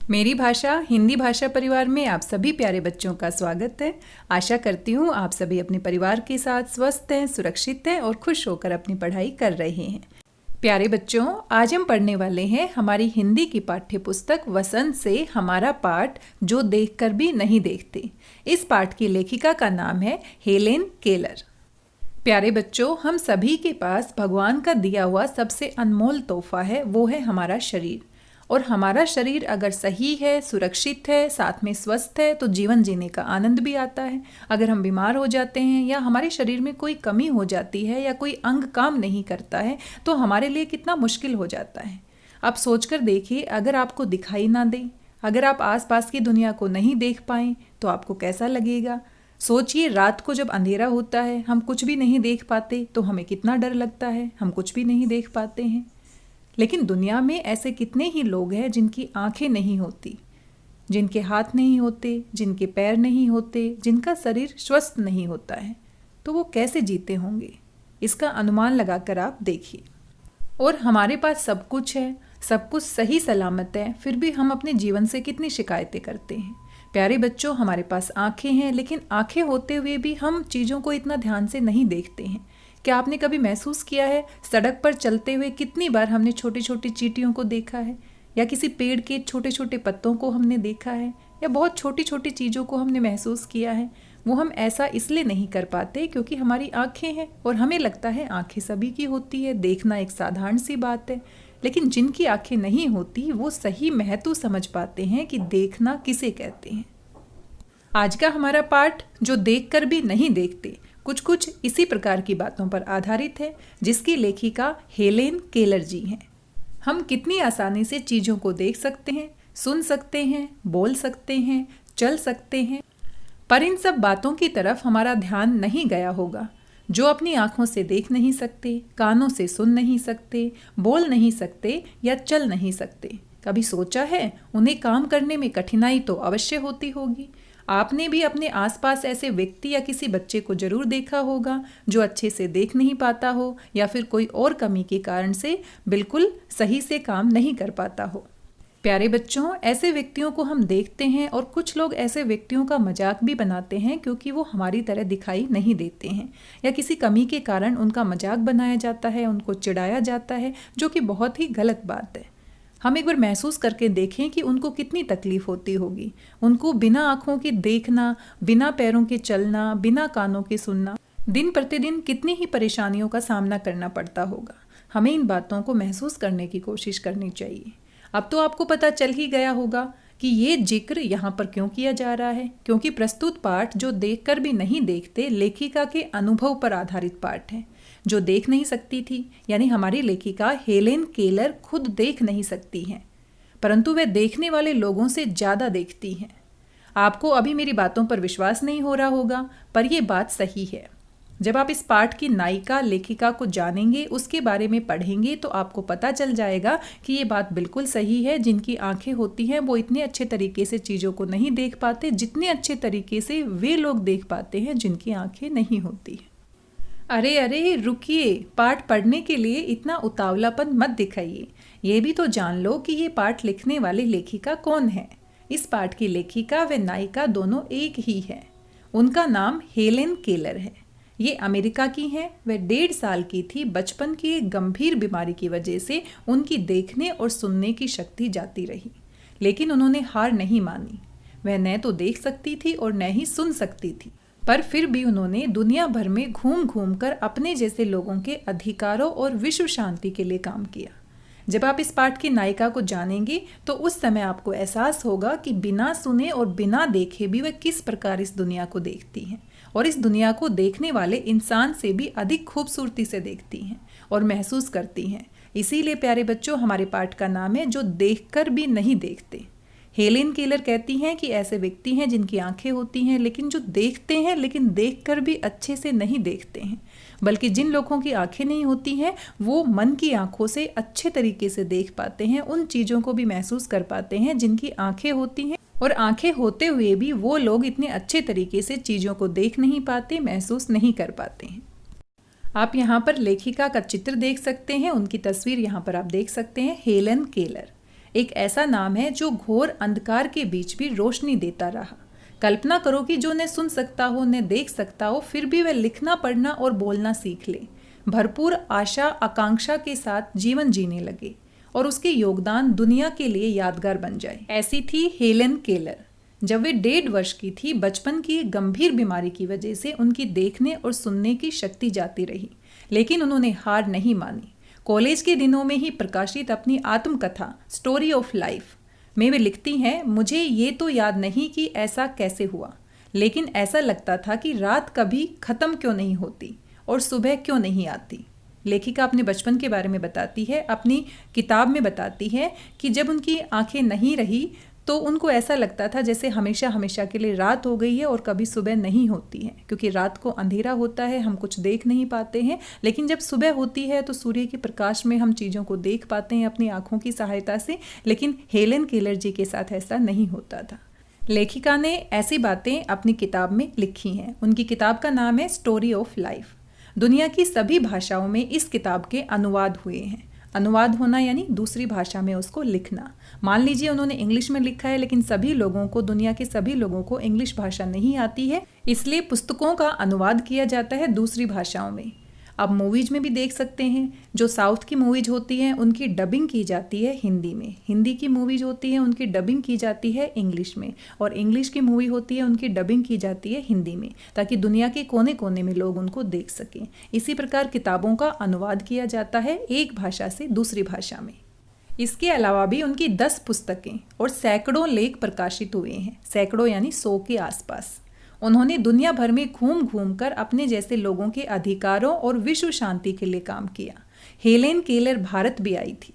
मेरी भाषा हिंदी भाषा परिवार में आप सभी प्यारे बच्चों का स्वागत है। आशा करती हूँ आप सभी अपने परिवार के साथ स्वस्थ हैं, सुरक्षित हैं और खुश होकर अपनी पढ़ाई कर रहे हैं। प्यारे बच्चों, आज हम पढ़ने वाले हैं हमारी हिंदी की पाठ्य पुस्तक वसंत से हमारा पाठ जो देखकर भी नहीं देखते। इस पाठ की लेखिका का नाम है हेलेन केलर। प्यारे बच्चों, हम सभी के पास भगवान का दिया हुआ सबसे अनमोल तोहफा है, वो है हमारा शरीर। और हमारा शरीर अगर सही है, सुरक्षित है, साथ में स्वस्थ है तो जीवन जीने का आनंद भी आता है। अगर हम बीमार हो जाते हैं या हमारे शरीर में कोई कमी हो जाती है या कोई अंग काम नहीं करता है तो हमारे लिए कितना मुश्किल हो जाता है। आप सोचकर देखिए, अगर आपको दिखाई ना दे, अगर आप आसपास की दुनिया को नहीं देख पाएं तो आपको कैसा लगेगा। सोचिए, रात को जब अंधेरा होता है, हम कुछ भी नहीं देख पाते तो हमें कितना डर लगता है, हम कुछ भी नहीं देख पाते हैं। लेकिन दुनिया में ऐसे कितने ही लोग हैं जिनकी आंखें नहीं होती, जिनके हाथ नहीं होते, जिनके पैर नहीं होते, जिनका शरीर स्वस्थ नहीं होता है, तो वो कैसे जीते होंगे, इसका अनुमान लगाकर आप देखिए। और हमारे पास सब कुछ है, सब कुछ सही सलामत है, फिर भी हम अपने जीवन से कितनी शिकायतें करते हैं। प्यारे बच्चों, हमारे पास आंखें हैं, लेकिन आंखें होते हुए भी हम चीज़ों को इतना ध्यान से नहीं देखते हैं। क्या आपने कभी महसूस किया है, सड़क पर चलते हुए कितनी बार हमने छोटी छोटी चींटियों को देखा है, या किसी पेड़ के छोटे छोटे पत्तों को हमने देखा है, या बहुत छोटी छोटी चीज़ों को हमने महसूस किया है। वो हम ऐसा इसलिए नहीं कर पाते क्योंकि हमारी आंखें हैं और हमें लगता है आंखें सभी की होती है, देखना एक साधारण सी बात है। लेकिन जिनकी आंखें नहीं होती वो सही महत्व समझ पाते हैं कि देखना किसे कहते हैं। आज का हमारा पाठ जो देखकर भी नहीं देखते कुछ कुछ इसी प्रकार की बातों पर आधारित है, जिसकी लेखिका हेलेन केलर जी हैं। हम कितनी आसानी से चीज़ों को देख सकते हैं, सुन सकते हैं, बोल सकते हैं, चल सकते हैं, पर इन सब बातों की तरफ हमारा ध्यान नहीं गया होगा। जो अपनी आंखों से देख नहीं सकते, कानों से सुन नहीं सकते, बोल नहीं सकते या चल नहीं सकते, कभी सोचा है उन्हें काम करने में कठिनाई तो अवश्य होती होगी। आपने भी अपने आसपास ऐसे व्यक्ति या किसी बच्चे को जरूर देखा होगा जो अच्छे से देख नहीं पाता हो या फिर कोई और कमी के कारण से बिल्कुल सही से काम नहीं कर पाता हो। प्यारे बच्चों, ऐसे व्यक्तियों को हम देखते हैं और कुछ लोग ऐसे व्यक्तियों का मजाक भी बनाते हैं क्योंकि वो हमारी तरह दिखाई नहीं देते हैं, या किसी कमी के कारण उनका मजाक बनाया जाता है, उनको चिढ़ाया जाता है, जो कि बहुत ही गलत बात है। हम एक बार महसूस करके देखें कि उनको कितनी तकलीफ होती होगी। उनको बिना आँखों के देखना, बिना पैरों के चलना, बिना कानों के सुनना, दिन प्रतिदिन कितनी ही परेशानियों का सामना करना पड़ता होगा। हमें इन बातों को महसूस करने की कोशिश करनी चाहिए। अब तो आपको पता चल ही गया होगा कि ये जिक्र यहाँ पर क्यों किया जा रहा है, क्योंकि प्रस्तुत पाठ जो देखकर भी नहीं देखते लेखिका के अनुभव पर आधारित पाठ है। जो देख नहीं सकती थी, यानी हमारी लेखिका हेलेन केलर खुद देख नहीं सकती हैं, परंतु वह देखने वाले लोगों से ज़्यादा देखती हैं। आपको अभी मेरी बातों पर विश्वास नहीं हो रहा होगा, पर यह बात सही है। जब आप इस पाठ की नायिका लेखिका को जानेंगे, उसके बारे में पढ़ेंगे, तो आपको पता चल जाएगा कि ये बात बिल्कुल सही है। जिनकी आंखें होती हैं वो इतने अच्छे तरीके से चीज़ों को नहीं देख पाते जितने अच्छे तरीके से वे लोग देख पाते हैं जिनकी आंखें नहीं होती। अरे अरे रुकिए, पाठ पढ़ने के लिए इतना उतावलापन मत दिखाइए। ये भी तो जान लो कि ये पाठ लिखने वाली लेखिका कौन है। इस पाठ की लेखिका व नायिका दोनों एक ही है। उनका नाम हेलेन केलर है। ये अमेरिका की हैं। वह 1.5 साल की थी। बचपन की एक गंभीर बीमारी की वजह से उनकी देखने और सुनने की शक्ति जाती रही, लेकिन उन्होंने हार नहीं मानी। वह न तो देख सकती थी और न ही सुन सकती थी, पर फिर भी उन्होंने दुनिया भर में घूम घूम कर अपने जैसे लोगों के अधिकारों और विश्व शांति के लिए काम किया। जब आप इस पाठ की नायिका को जानेंगे तो उस समय आपको एहसास होगा कि बिना सुने और बिना देखे भी वह किस प्रकार इस दुनिया को देखती हैं, और इस दुनिया को देखने वाले इंसान से भी अधिक खूबसूरती से देखती हैं और महसूस करती हैं। इसीलिए प्यारे बच्चों, हमारे पाठ का नाम है जो देखकर भी नहीं देखते। हेलेन केलर कहती हैं कि ऐसे व्यक्ति हैं जिनकी आंखें होती हैं लेकिन जो देखते हैं, लेकिन देखकर भी अच्छे से नहीं देखते हैं। बल्कि जिन लोगों की आंखें नहीं होती हैं वो मन की आंखों से अच्छे तरीके से देख पाते हैं, उन चीज़ों को भी महसूस कर पाते हैं जिनकी आंखें होती हैं। और आंखें होते हुए भी वो लोग इतने अच्छे तरीके से चीज़ों को देख नहीं पाते, महसूस नहीं कर पाते हैं। आप यहाँ पर लेखिका का चित्र देख सकते हैं, उनकी तस्वीर यहाँ पर आप देख सकते हैं, हेलेन केलर। एक ऐसा नाम है जो घोर अंधकार के बीच भी रोशनी देता रहा। कल्पना करो कि जो न सुन सकता हो न देख सकता हो, फिर भी वह लिखना पढ़ना और बोलना सीख ले, भरपूर आशा आकांक्षा के साथ जीवन जीने लगे और उसके योगदान दुनिया के लिए यादगार बन जाए। ऐसी थी हेलेन केलर। जब वे 1.5 वर्ष की थी, बचपन की एक गंभीर बीमारी की वजह से उनकी देखने और सुनने की शक्ति जाती रही, लेकिन उन्होंने हार नहीं मानी। कॉलेज के दिनों में ही प्रकाशित अपनी आत्मकथा स्टोरी ऑफ लाइफ में वे लिखती हैं, मुझे ये तो याद नहीं कि ऐसा कैसे हुआ, लेकिन ऐसा लगता था कि रात कभी खत्म क्यों नहीं होती और सुबह क्यों नहीं आती। लेखिका अपने बचपन के बारे में बताती है, अपनी किताब में बताती है कि जब उनकी आंखें नहीं रही तो उनको ऐसा लगता था जैसे हमेशा हमेशा के लिए रात हो गई है और कभी सुबह नहीं होती है, क्योंकि रात को अंधेरा होता है, हम कुछ देख नहीं पाते हैं, लेकिन जब सुबह होती है तो सूर्य के प्रकाश में हम चीज़ों को देख पाते हैं अपनी आंखों की सहायता से। लेकिन हेलेन केलर जी के साथ ऐसा नहीं होता था। लेखिका ने ऐसी बातें अपनी किताब में लिखी हैं। उनकी किताब का नाम है स्टोरी ऑफ लाइफ। दुनिया की सभी भाषाओं में इस किताब के अनुवाद हुए हैं। अनुवाद होना यानी दूसरी भाषा में उसको लिखना। मान लीजिए उन्होंने इंग्लिश में लिखा है, लेकिन सभी लोगों को, दुनिया के सभी लोगों को इंग्लिश भाषा नहीं आती है, इसलिए पुस्तकों का अनुवाद किया जाता है दूसरी भाषाओं में। अब मूवीज में भी देख सकते हैं, जो साउथ की मूवीज होती हैं उनकी डबिंग की जाती है हिंदी में, हिंदी की मूवीज होती हैं उनकी डबिंग की जाती है इंग्लिश में, और इंग्लिश की मूवी होती है उनकी डबिंग की जाती है हिंदी में, ताकि दुनिया के कोने कोने में लोग उनको देख सकें। इसी प्रकार किताबों का अनुवाद किया जाता है एक भाषा से दूसरी भाषा में। इसके अलावा भी उनकी 10 पुस्तकें और सैकड़ों लेख प्रकाशित हुए हैं, सैकड़ों यानी 100 के आसपास। उन्होंने दुनिया भर में घूम घूम कर अपने जैसे लोगों के अधिकारों और विश्व शांति के लिए काम किया। हेलेन केलर भारत भी आई थी।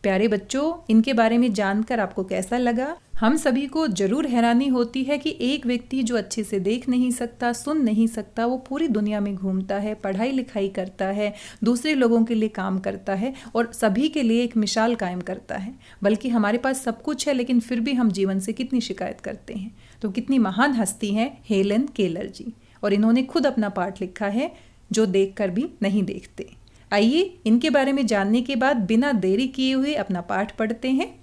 प्यारे बच्चों, इनके बारे में जानकर आपको कैसा लगा? हम सभी को जरूर हैरानी होती है कि एक व्यक्ति जो अच्छे से देख नहीं सकता, सुन नहीं सकता, वो पूरी दुनिया में घूमता है, पढ़ाई लिखाई करता है, दूसरे लोगों के लिए काम करता है और सभी के लिए एक मिसाल कायम करता है। बल्कि हमारे पास सब कुछ है, लेकिन फिर भी हम जीवन से कितनी शिकायत करते हैं। तो कितनी महान हस्ती हैं हेलेन केलर जी, और इन्होंने खुद अपना पाठ लिखा है, जो देख कर भी नहीं देखते। आइए इनके बारे में जानने के बाद बिना देरी किए हुए अपना पाठ पढ़ते हैं,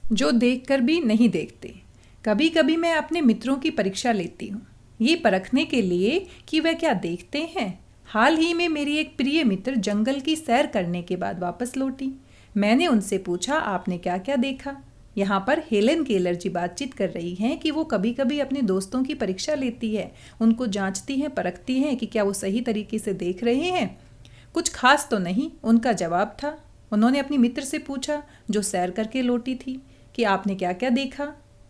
जो देखकर भी नहीं देखते। कभी कभी मैं अपने मित्रों की परीक्षा लेती हूँ, ये परखने के लिए कि वह क्या देखते हैं। हाल ही में मेरी एक प्रिय मित्र जंगल की सैर करने के बाद वापस लौटी। मैंने उनसे पूछा, आपने क्या क्या देखा? यहाँ पर हेलेन केलर जी बातचीत कर रही हैं कि वो कभी कभी अपने दोस्तों की परीक्षा लेती है, उनको जांचती हैं, परखती हैं कि क्या वो सही तरीके से देख रहे हैं। कुछ खास तो नहीं, उनका जवाब था। उन्होंने अपनी मित्र से पूछा जो सैर करके लौटी थी कि आपने क्या क्या देखा?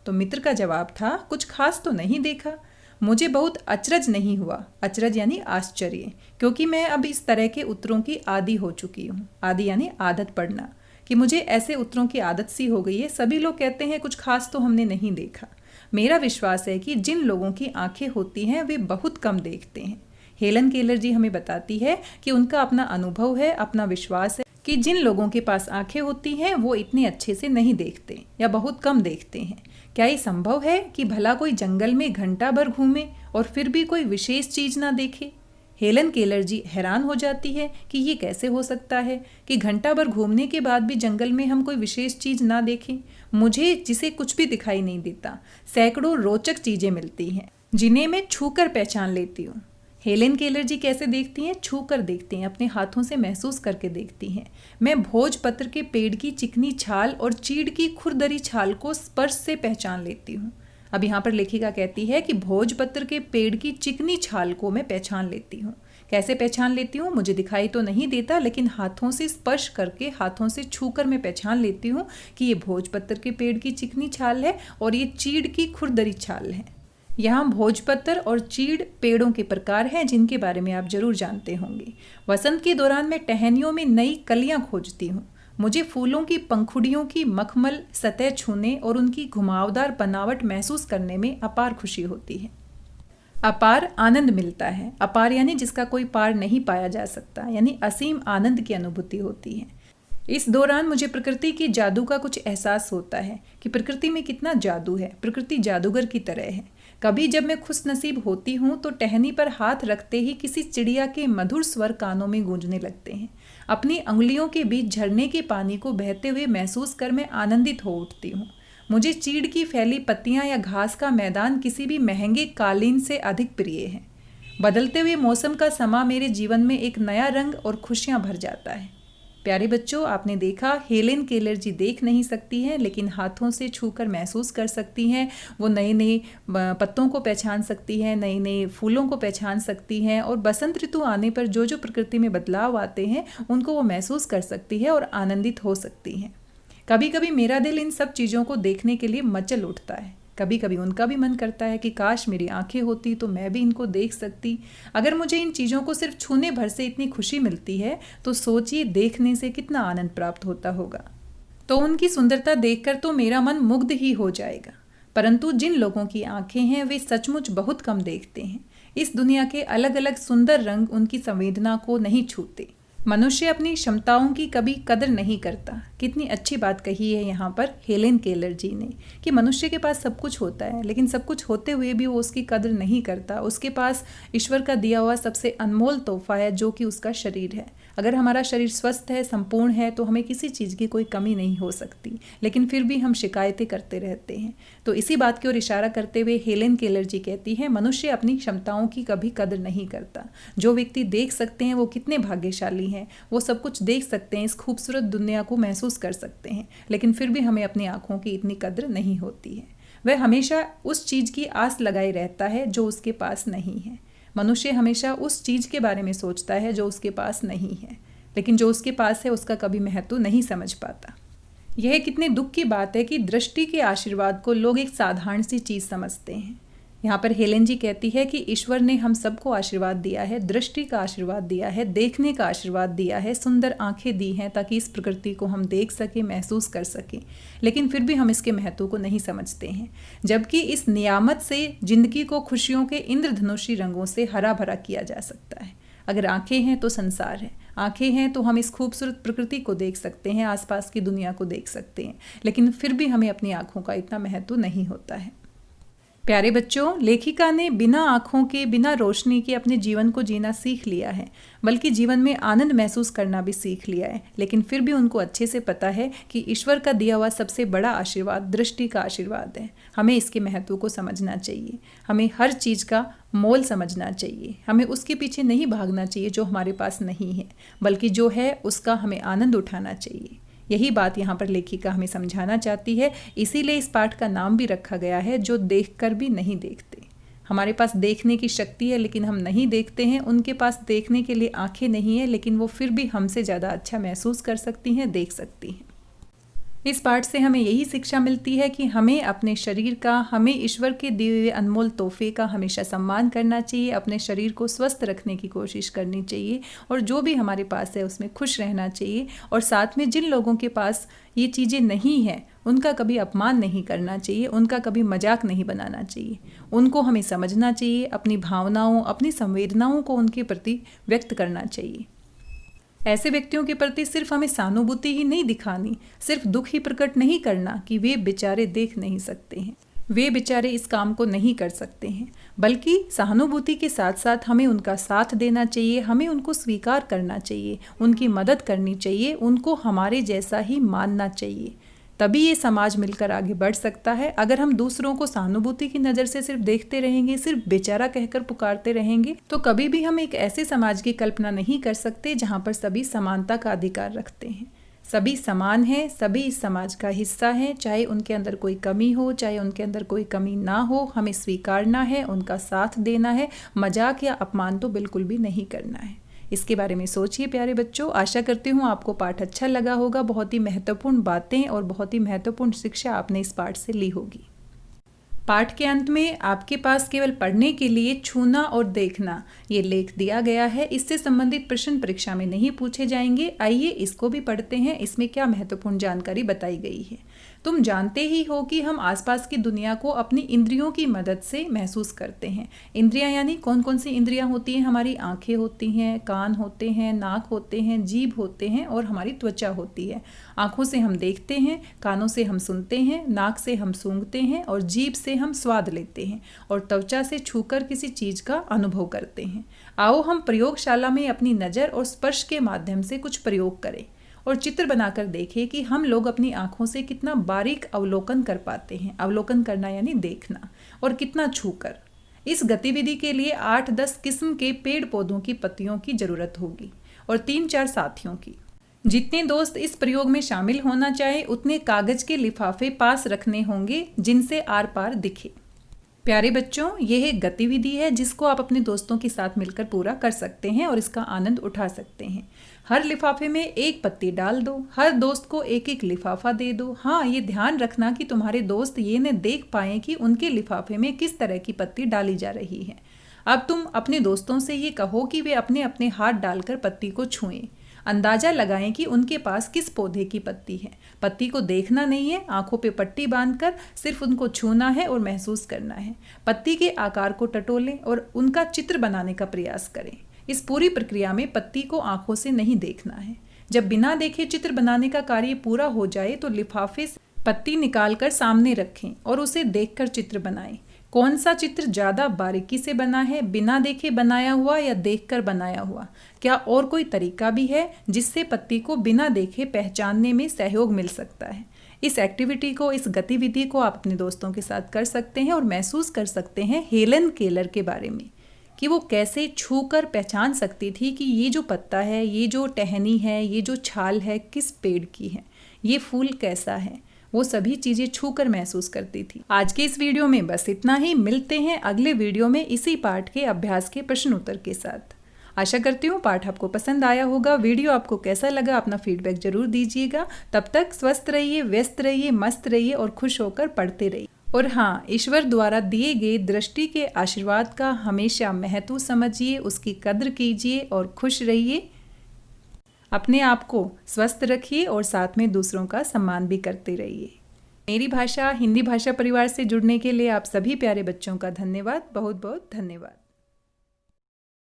तो मित्र का जवाब था, कुछ खास तो नहीं देखा। मुझे बहुत अचरज नहीं हुआ, अचरज यानी आश्चर्य, क्योंकि मैं अब इस तरह के उत्तरों की आदी हो चुकी हूँ। आदी यानी आदत पड़ना, कि मुझे ऐसे उत्तरों की आदत सी हो गई है। सभी लोग कहते हैं कुछ खास तो हमने नहीं देखा। मेरा विश्वास है कि जिन लोगों की आंखें होती हैं वे बहुत कम देखते हैं। हेलेन केलर जी हमें बताती है कि उनका अपना अनुभव है, अपना विश्वास है कि जिन लोगों के पास आंखें होती हैं वो इतने अच्छे से नहीं देखते या बहुत कम देखते हैं। क्या ये संभव है कि भला कोई जंगल में घंटा भर घूमे और फिर भी कोई विशेष चीज ना देखे? हेलेन केलर जी हैरान हो जाती है कि ये कैसे हो सकता है कि घंटा भर घूमने के बाद भी जंगल में हम कोई विशेष चीज ना देखें। मुझे जिसे कुछ भी दिखाई नहीं देता, सैकड़ों रोचक चीजें मिलती हैं जिन्हें मैं छूकर पहचान लेती हूँ। हेलेन केलर जी कैसे देखती हैं? छूकर देखती हैं, अपने हाथों से महसूस करके देखती हैं। मैं भोजपत्र के पेड़ की चिकनी छाल और चीड़ की खुरदरी छाल को स्पर्श से पहचान लेती हूँ। अब यहाँ पर लेखिका कहती है कि भोजपत्र के पेड़ की चिकनी छाल को मैं पहचान लेती हूँ। कैसे पहचान लेती हूँ? मुझे दिखाई तो नहीं देता, लेकिन हाथों से स्पर्श करके, हाथों से छूकर मैं पहचान लेती हूँ कि ये भोजपत्र के पेड़ की चिकनी छाल है और ये चीड़ की खुरदरी छाल है। यहाँ भोजपत्र और चीड़ पेड़ों के प्रकार हैं जिनके बारे में आप जरूर जानते होंगे। वसंत के दौरान मैं टहनियों में नई कलियां खोजती हूँ। मुझे फूलों की पंखुड़ियों की मखमल सतह छूने और उनकी घुमावदार बनावट महसूस करने में अपार खुशी होती है। अपार आनंद मिलता है। अपार यानी जिसका कोई पार नहीं पाया जा सकता, यानी असीम आनंद की अनुभूति होती है। इस दौरान मुझे प्रकृति की जादू का कुछ एहसास होता है कि प्रकृति में कितना जादू है। प्रकृति जादूगर की तरह है। कभी जब मैं खुशनसीब होती हूँ तो टहनी पर हाथ रखते ही किसी चिड़िया के मधुर स्वर कानों में गूंजने लगते हैं। अपनी अंगुलियों के बीच झरने के पानी को बहते हुए महसूस कर मैं आनंदित हो उठती हूँ। मुझे चीड़ की फैली पत्तियां या घास का मैदान किसी भी महंगे कालीन से अधिक प्रिय है। बदलते हुए मौसम का समा मेरे जीवन में एक नया रंग और खुशियां भर जाता है। प्यारे बच्चों, आपने देखा हेलेन केलर जी देख नहीं सकती हैं लेकिन हाथों से छूकर महसूस कर सकती हैं। वो नए नए पत्तों को पहचान सकती हैं, नए नए फूलों को पहचान सकती हैं और बसंत ऋतु आने पर जो जो प्रकृति में बदलाव आते हैं उनको वो महसूस कर सकती है और आनंदित हो सकती हैं। कभी कभी मेरा दिल इन सब चीज़ों को देखने के लिए मचल उठता है। कभी कभी उनका भी मन करता है कि काश मेरी आंखें होती तो मैं भी इनको देख सकती। अगर मुझे इन चीज़ों को सिर्फ छूने भर से इतनी खुशी मिलती है तो सोचिए देखने से कितना आनंद प्राप्त होता होगा। तो उनकी सुंदरता देखकर तो मेरा मन मुग्ध ही हो जाएगा। परंतु जिन लोगों की आंखें हैं वे सचमुच बहुत कम देखते हैं। इस दुनिया के अलग अलग सुंदर रंग उनकी संवेदना को नहीं छूते। मनुष्य अपनी क्षमताओं की कभी कदर नहीं करता। कितनी अच्छी बात कही है यहाँ पर हेलेन केलर जी ने कि मनुष्य के पास सब कुछ होता है लेकिन सब कुछ होते हुए भी वो उसकी कदर नहीं करता। उसके पास ईश्वर का दिया हुआ सबसे अनमोल तोहफा है जो कि उसका शरीर है। अगर हमारा शरीर स्वस्थ है, संपूर्ण है तो हमें किसी चीज़ की कोई कमी नहीं हो सकती, लेकिन फिर भी हम शिकायतें करते रहते हैं। तो इसी बात की ओर इशारा करते हुए हेलेन केलर जी कहती हैं मनुष्य अपनी क्षमताओं की कभी कदर नहीं करता। जो व्यक्ति देख सकते हैं वो कितने भाग्यशाली हैं। वो सब कुछ देख सकते हैं, इस खूबसूरत दुनिया को महसूस कर सकते हैं, लेकिन फिर भी हमें अपनी आंखों की इतनी कदर नहीं होती है। वह हमेशा उस चीज़ की आस लगाए रहता है जो उसके पास नहीं है। मनुष्य हमेशा उस चीज़ के बारे में सोचता है जो उसके पास नहीं है, लेकिन जो उसके पास है उसका कभी महत्व नहीं समझ पाता। यह कितने दुख की बात है कि दृष्टि के आशीर्वाद को लोग एक साधारण सी चीज़ समझते हैं। यहाँ पर हेलेन जी कहती है कि ईश्वर ने हम सबको आशीर्वाद दिया है, दृष्टि का आशीर्वाद दिया है, देखने का आशीर्वाद दिया है, सुंदर आंखें दी हैं ताकि इस प्रकृति को हम देख सकें, महसूस कर सकें, लेकिन फिर भी हम इसके महत्व को नहीं समझते हैं। जबकि इस नियामत से जिंदगी को खुशियों के इंद्रधनुषी रंगों से हरा भरा किया जा सकता है। अगर आंखें हैं तो संसार है, आंखें हैं तो हम इस खूबसूरत प्रकृति को देख सकते हैं, आसपास की दुनिया को देख सकते हैं, लेकिन फिर भी हमें अपनी आंखों का इतना महत्व नहीं होता है। प्यारे बच्चों, लेखिका ने बिना आँखों के, बिना रोशनी के अपने जीवन को जीना सीख लिया है, बल्कि जीवन में आनंद महसूस करना भी सीख लिया है। लेकिन फिर भी उनको अच्छे से पता है कि ईश्वर का दिया हुआ सबसे बड़ा आशीर्वाद दृष्टि का आशीर्वाद है। हमें इसके महत्व को समझना चाहिए, हमें हर चीज़ का मोल समझना चाहिए, हमें उसके पीछे नहीं भागना चाहिए जो हमारे पास नहीं है, बल्कि जो है उसका हमें आनंद उठाना चाहिए। यही बात यहाँ पर लेखिका हमें समझाना चाहती है। इसीलिए इस पाठ का नाम भी रखा गया है, जो देखकर भी नहीं देखते। हमारे पास देखने की शक्ति है लेकिन हम नहीं देखते हैं। उनके पास देखने के लिए आंखें नहीं है लेकिन वो फिर भी हमसे ज़्यादा अच्छा महसूस कर सकती हैं, देख सकती हैं। इस पाठ से हमें यही शिक्षा मिलती है कि हमें अपने शरीर का, हमें ईश्वर के दिए हुए अनमोल तोहफे का हमेशा सम्मान करना चाहिए, अपने शरीर को स्वस्थ रखने की कोशिश करनी चाहिए और जो भी हमारे पास है उसमें खुश रहना चाहिए। और साथ में जिन लोगों के पास ये चीज़ें नहीं हैं उनका कभी अपमान नहीं करना चाहिए, उनका कभी मजाक नहीं बनाना चाहिए। उनको हमें समझना चाहिए, अपनी भावनाओं, अपनी संवेदनाओं को उनके प्रति व्यक्त करना चाहिए। ऐसे व्यक्तियों के प्रति सिर्फ हमें सहानुभूति ही नहीं दिखानी, सिर्फ दुख ही प्रकट नहीं करना कि वे बेचारे देख नहीं सकते हैं, वे बेचारे इस काम को नहीं कर सकते हैं, बल्कि सहानुभूति के साथ साथ हमें उनका साथ देना चाहिए, हमें उनको स्वीकार करना चाहिए, उनकी मदद करनी चाहिए, उनको हमारे जैसा ही मानना चाहिए। तभी ये समाज मिलकर आगे बढ़ सकता है। अगर हम दूसरों को सहानुभूति की नज़र से सिर्फ देखते रहेंगे, सिर्फ बेचारा कहकर पुकारते रहेंगे, तो कभी भी हम एक ऐसे समाज की कल्पना नहीं कर सकते जहाँ पर सभी समानता का अधिकार रखते हैं। सभी समान हैं, सभी इस समाज का हिस्सा हैं, चाहे उनके अंदर कोई कमी हो, चाहे उनके अंदर कोई कमी ना हो, हमें स्वीकारना है, उनका साथ देना है, मजाक या अपमान तो बिल्कुल भी नहीं करना है। इसके बारे में सोचिए प्यारे बच्चों। आशा करती हूँ आपको पाठ अच्छा लगा होगा। बहुत ही महत्वपूर्ण बातें और बहुत ही महत्वपूर्ण शिक्षा आपने इस पाठ से ली होगी। पाठ के अंत में आपके पास केवल पढ़ने के लिए छूना और देखना ये लेख दिया गया है। इससे संबंधित प्रश्न परीक्षा में नहीं पूछे जाएंगे। आइए इसको भी पढ़ते हैं, इसमें क्या महत्वपूर्ण जानकारी बताई गई है। तुम जानते ही हो कि हम आसपास की दुनिया को अपनी इंद्रियों की मदद से महसूस करते हैं। इंद्रियां यानी कौन कौन सी इंद्रियां होती हैं? हमारी आंखें होती हैं, कान होते हैं, नाक होते हैं, जीभ होते हैं और हमारी त्वचा होती है। आंखों से हम देखते हैं, कानों से हम सुनते हैं, नाक से हम सूंघते हैं और जीभ से हम स्वाद लेते हैं और त्वचा से छूकर किसी चीज़ का अनुभव करते हैं। आओ हम प्रयोगशाला में अपनी नज़र और स्पर्श के माध्यम से कुछ प्रयोग करें और चित्र बनाकर देखें कि हम लोग अपनी आंखों से कितना बारीक अवलोकन कर पाते हैं। अवलोकन करना यानी देखना, और कितना छूकर। इस गतिविधि के लिए 8-10 किस्म के पेड़ पौधों की पत्तियों की जरूरत होगी और 3-4 साथियों की। जितने दोस्त इस प्रयोग में शामिल होना चाहे उतने कागज के लिफाफे पास रखने होंगे जिनसे आर पार दिखे। प्यारे बच्चों, यह एक गतिविधि है जिसको आप अपने दोस्तों के साथ मिलकर पूरा कर सकते हैं और इसका आनंद उठा सकते हैं। हर लिफाफे में एक पत्ती डाल दो, हर दोस्त को एक एक लिफाफा दे दो। हाँ, ये ध्यान रखना कि तुम्हारे दोस्त ये न देख पाएं कि उनके लिफाफे में किस तरह की पत्ती डाली जा रही है। अब तुम अपने दोस्तों से ये कहो कि वे अपने अपने हाथ डालकर पत्ती को छुएं। अंदाजा लगाएं कि उनके पास किस पौधे की पत्ती है। पत्ती को देखना नहीं है, आंखों पे पट्टी बांधकर सिर्फ उनको छूना है और महसूस करना है। पत्ती के आकार को टटोलें और उनका चित्र बनाने का प्रयास करें। इस पूरी प्रक्रिया में पत्ती को आंखों से नहीं देखना है। जब बिना देखे चित्र बनाने का कार्य पूरा हो जाए तो लिफाफे से पत्ती निकालकर सामने रखें और उसे देखकर चित्र बनाएं। कौन सा चित्र ज़्यादा बारीकी से बना है, बिना देखे बनाया हुआ या देखकर बनाया हुआ? क्या और कोई तरीका भी है जिससे पत्ती को बिना देखे पहचानने में सहयोग मिल सकता है? इस एक्टिविटी को, इस गतिविधि को आप अपने दोस्तों के साथ कर सकते हैं और महसूस कर सकते हैं हेलन केलर के बारे में कि वो कैसे छूकर पहचान सकती थी कि ये जो पत्ता है, ये जो टहनी है, ये जो छाल है, किस पेड़ की है, ये फूल कैसा है। वो सभी चीज़ें छूकर महसूस करती थी। आज के इस वीडियो में बस इतना ही। मिलते हैं अगले वीडियो में इसी पाठ के अभ्यास के प्रश्न उत्तर के साथ। आशा करती हूँ पाठ आपको पसंद आया होगा। वीडियो आपको कैसा लगा अपना फीडबैक जरूर दीजिएगा। तब तक स्वस्थ रहिए, व्यस्त रहिए, मस्त रहिए और खुश होकर पढ़ते रहिए। और हाँ, ईश्वर द्वारा दिए गए दृष्टि के आशीर्वाद का हमेशा महत्व समझिए, उसकी कद्र कीजिए और खुश रहिए। अपने आप को स्वस्थ रखिए और साथ में दूसरों का सम्मान भी करते रहिए। मेरी भाषा हिंदी भाषा परिवार से जुड़ने के लिए आप सभी प्यारे बच्चों का धन्यवाद, बहुत बहुत धन्यवाद।